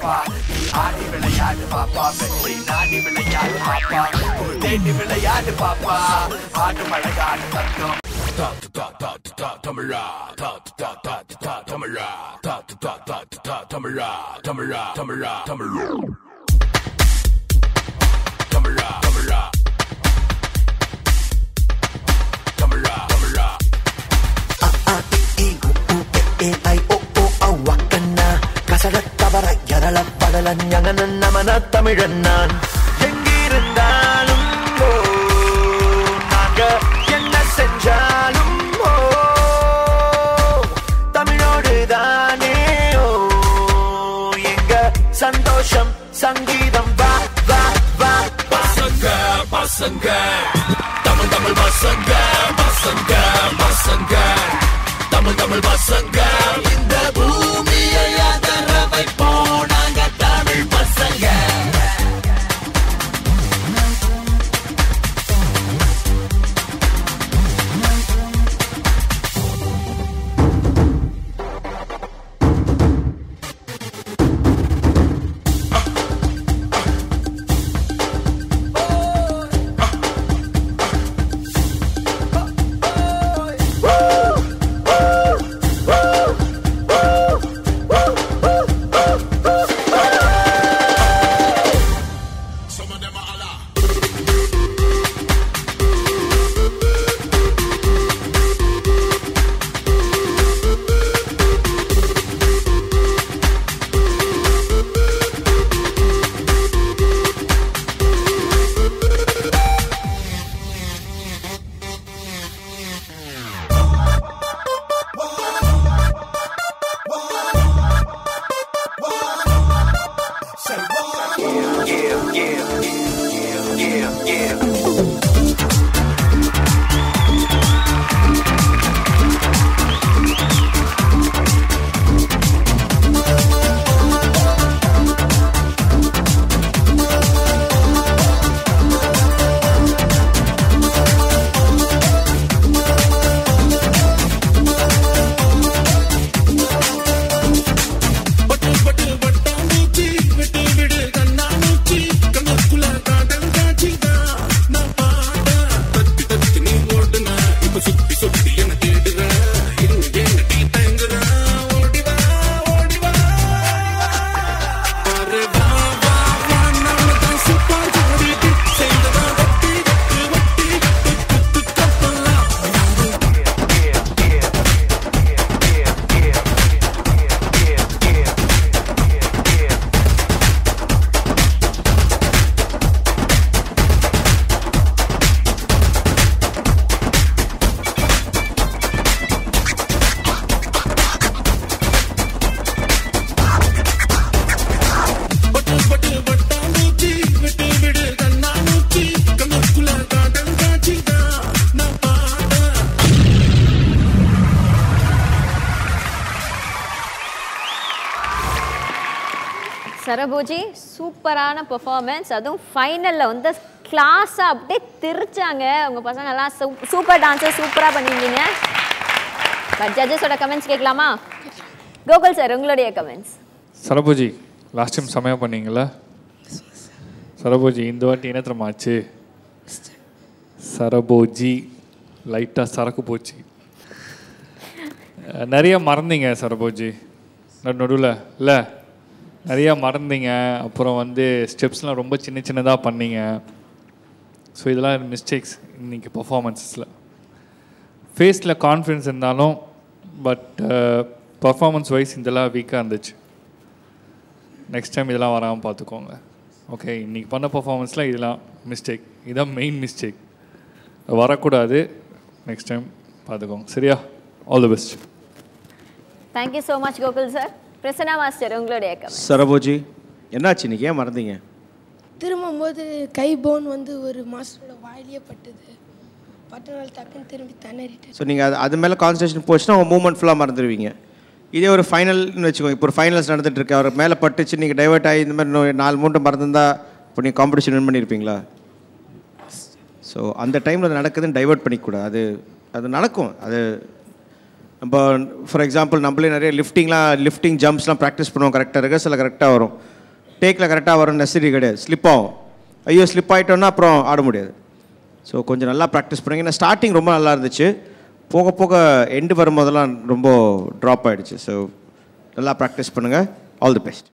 பாப்பா நீ ஆடி விளையாடு பாப்பா வெற்றி நாடி விளையாடு பாப்பா ஒரு தேடி விளையாடு பாப்பா ஆடு மழகாடு தங்கம் Tamizha Tamizha Tamizha Tamizha Tamizha Tamizha Tamizha Tamizha Tamizha Tamizha wakana kasaratabara yarala padala nyangana namana tamiran nan engirundalum naanga enna senjalum tamilodu daane enga santosham sangeetham va va va pasanga pasanga tamil tamil pasanga pasanga pasanga tamil tamil pasanga இந்த பூமியை அதர வைப்போம் நாங்க தமிழ் பசங்க சரபோஜி சூப்பரான பெர்ஃபார்மன்ஸ், அதுவும் ஃபைனலில் வந்து கிளாஸாக அப்படியே திரிச்சாங்க உங்கள் பசங்கள்லாம். சூப்பர் டான்ஸர், சூப்பராக பண்ணியிருந்தீங்க. பட் ஜட்ஜஸோட கமெண்ட்ஸ் கேட்கலாமா? கோகுல் சார் உங்களுடைய கமெண்ட்ஸ். சரபோஜி லாஸ்ட் டைம் செமையாக பண்ணீங்களா? சரபோஜி இந்த வாட்டி என்ன தெரியுமா ஆச்சு? சரபோஜி லைட்டாக சரக்கு போச்சு. நிறைய மறந்தீங்க சரபோஜி நடுவில் இல்லை, நிறையா மறந்தீங்க. அப்புறம் வந்து ஸ்டெப்ஸ்லாம் ரொம்ப சின்ன சின்னதாக பண்ணீங்க. ஸோ இதெல்லாம் மிஸ்டேக்ஸ் இன்றைக்கி பர்ஃபார்மன்ஸஸில். ஃபேஸில் கான்ஃபிடென்ஸ் இருந்தாலும் பட் பர்ஃபார்மன்ஸ் வைஸ் இதெல்லாம் வீக்காக இருந்துச்சு. நெக்ஸ்ட் டைம் இதெல்லாம் வராமல் பார்த்துக்கோங்க. ஓகே, இன்றைக்கி பண்ண பர்ஃபார்மன்ஸில் இதெல்லாம் மிஸ்டேக், இதுதான் மெயின் மிஸ்டேக். வரக்கூடாது. நெக்ஸ்ட் டைம் பார்த்துக்கோங்க, சரியா? All the best. Thank you so much Gokul sir. Prasanna master உங்களுடைய கமெண்ட். சரபோஜி என்னாச்சு இன்னைக்கு, ஏன் மறந்தீங்க? திரும்பும்போது கை போன் வந்து ஒரு மாஸ்டரோட வாயிலே பட்டுது. பட்டனால டக்குன்னு திரும்பி திணறிட்டு. ஸோ நீங்கள் அது மேலே கான்சன்ட்ரேஷன் போச்சுன்னா உங்கள் மூவ்மெண்ட் ஃபுல்லாக மறந்துடுவீங்க. இதே ஒரு ஃபைனல்னு வச்சுக்கோங்க, இப்போ ஒரு ஃபைனல்ஸ் நடந்துகிட்ருக்கு, அவர் மேலே பட்டுச்சு, நீங்கள் டைவர்ட் ஆகி இந்த மாதிரி 4 மூட்டை மறந்துருந்தா இப்போ நீங்கள் காம்படிஷன் வின் பண்ணியிருப்பீங்களா? ஸோ அந்த டைமில் அது நடக்குதுன்னு டைவர்ட் பண்ணிக்கூடாது. அது நடக்கும். அது நம்ம ஃபார் எக்ஸாம்பிள் நம்மளே நிறைய லிஃப்டிங் ஜம்ப்ஸ்லாம் ப்ராக்டிஸ் பண்ணுவோம், கரெக்டாக ரிஹர்சலில் கரெக்டாக வரும், டேக்கில் கரெக்டாக வரும் நெசசரி கிடையாது, ஸ்லிப் ஆகும். ஐயோ ஸ்லிப் ஆகிட்டோன்னா அப்புறம் ஆட முடியாது. ஸோ கொஞ்சம் நல்லா ப்ராக்டிஸ் பண்ணுங்க. ஏன்னா ஸ்டார்டிங் ரொம்ப நல்லா இருந்துச்சு, போக போக எண்டு வரும்போதெல்லாம் ரொம்ப ட்ராப் ஆகிடுச்சு. ஸோ நல்லா ப்ராக்டிஸ் பண்ணுங்கள். All the best.